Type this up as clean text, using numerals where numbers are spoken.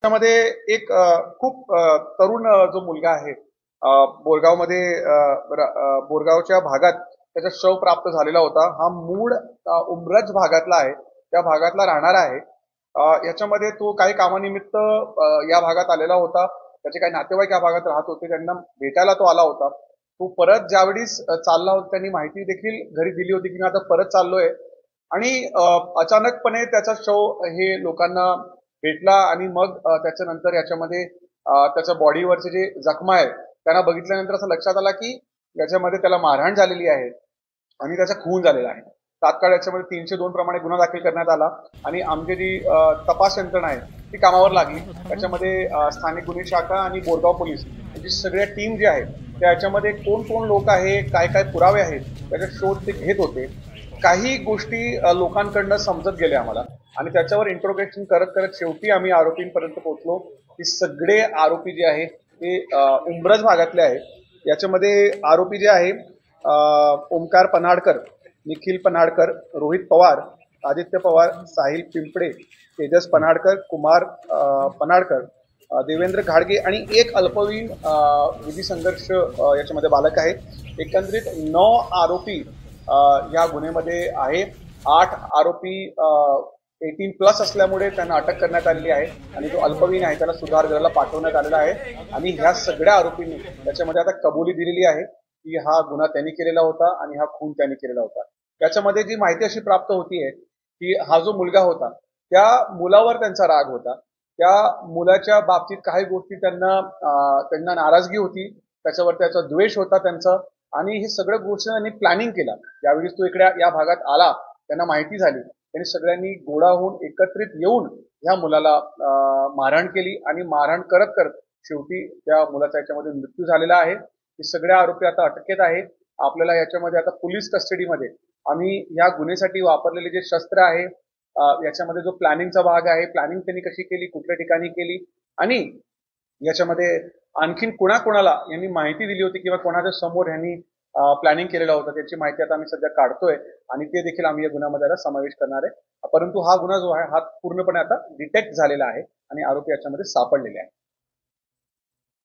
त्यामध्ये एक खूप तरुण जो मुलगा आहे बोरगावमध्ये बोरगावच्या भागात त्याचा शव प्राप्त झालेला होता. हा मूळ उमरज भागातला आहे, त्या भागातला राहणारा आहे. याच्यामध्ये तो काही कामानिमित्त या भागात आलेला होता. त्याचे काही नातेवाईक या भागात राहत होते, त्यांना भेटायला तो आला होता. तो परत ज्यावेळेस चालला होता त्यांनी माहिती देखील घरी दिली होती की मी आता परत चाललोय. आणि अचानकपणे त्याचा शव हे लोकांना भेटला आणि मग त्याच्यानंतर याच्यामध्ये त्याच्या बॉडीवरचे जे जखमा आहेत त्यांना बघितल्यानंतर असं लक्षात आला की याच्यामध्ये त्याला मारहाण झालेली आहे आणि त्याचा खून झालेला आहे. तात्काळ याच्यामध्ये 302 प्रमाणे गुन्हा दाखल करण्यात आला आणि आमची जी तपास यंत्रणा आहे ती कामावर लागली. त्याच्यामध्ये स्थानिक गुन्हे शाखा आणि बोरगाव पोलीस यांची सगळ्या टीम जी आहे त्या याच्यामध्ये कोण कोण लोक आहे, काय काय पुरावे आहेत त्याचा शोध ते घेत होते. काही गोष्टी लोकांकडनं समजत गेल्या आम्हाला आणि त्याच्यावर इंट्रोगेशन करत करत शेवटी आम्ही आरोपींपर्यंत पोहोचलो. की सगळे आरोपी जे आहे ते उंब्रज भागातले आहेत. याच्यामध्ये आरोपी जे आहे ओमकार पन्हाळकर, निखिल पन्हाळकर, रोहित पवार, आदित्य पवार, साहिल पिंपडे, तेजस पन्हाळकर, कुमार पन्हाळकर, देवेंद्र घाडगे आणि एक अल्पवयीन विधी संघर्ष याच्यामध्ये बालक आहे. एकंदरीत 9 आरोपी या गुन्ह्यामध्ये आहे. 8 आरोपी 18+ असल्यामुळे त्यांना अटक करण्यात आलेली आहे आणि जो अल्पवयीन आहे त्याला सुधारगृहाला पाठवण्यात आलेला आहे. आणि ह्या सगळ्या आरोपींनी त्याच्यामध्ये आता कबुली दिलेली आहे की हा गुन्हा त्यांनी केलेला होता आणि हा खून त्यांनी केलेला होता. त्याच्यामध्ये जी माहिती अशी प्राप्त होतीये की हा जो मुलगा होता त्या मुलावर त्यांचा राग होता. त्या मुलाच्या बाबतीत काही गोष्टी त्यांना नाराजगी होती, त्याच्यावर त्याचा द्वेष होता त्यांचा. आणि हे सगळ्या गोष्टी त्यांनी प्लॅनिंग केला. ज्यावेळेस तो इकडे या भागात आला त्यांना माहिती झाली, त्यांनी सगळ्यांनी गोळा होऊन एकत्रित येऊन ह्या मुलाला मारहाण केली आणि मारहाण करत करत शेवटी त्या मुलाचा याच्यामध्ये मृत्यू झालेला आहे. हे सगळे आरोपी आता अटकेत आहे. आपल्याला याच्यामध्ये आता पोलीस कस्टडीमध्ये आम्ही या गुन्ह्यासाठी वापरलेले जे शस्त्र आहे, याच्यामध्ये जो प्लॅनिंगचा भाग आहे, प्लॅनिंग त्यांनी कशी केली, कुठल्या ठिकाणी केली आणि याच्यामध्ये आणखीन कुणाकुणाला यांनी माहिती दिली होती किंवा कोणाच्या समोर यांनी प्लॅनिंग केलेला होता त्याची माहिती आता आम्ही सध्या काढतोय आणि ते देखील आम्ही या गुन्ह्यामध्ये आता समावेश करणार आहे. परंतु हा गुन्हा जो आहे हा पूर्णपणे आता डिटेक्ट झालेला आहे आणि आरोपी याच्यामध्ये सापडलेले आहे.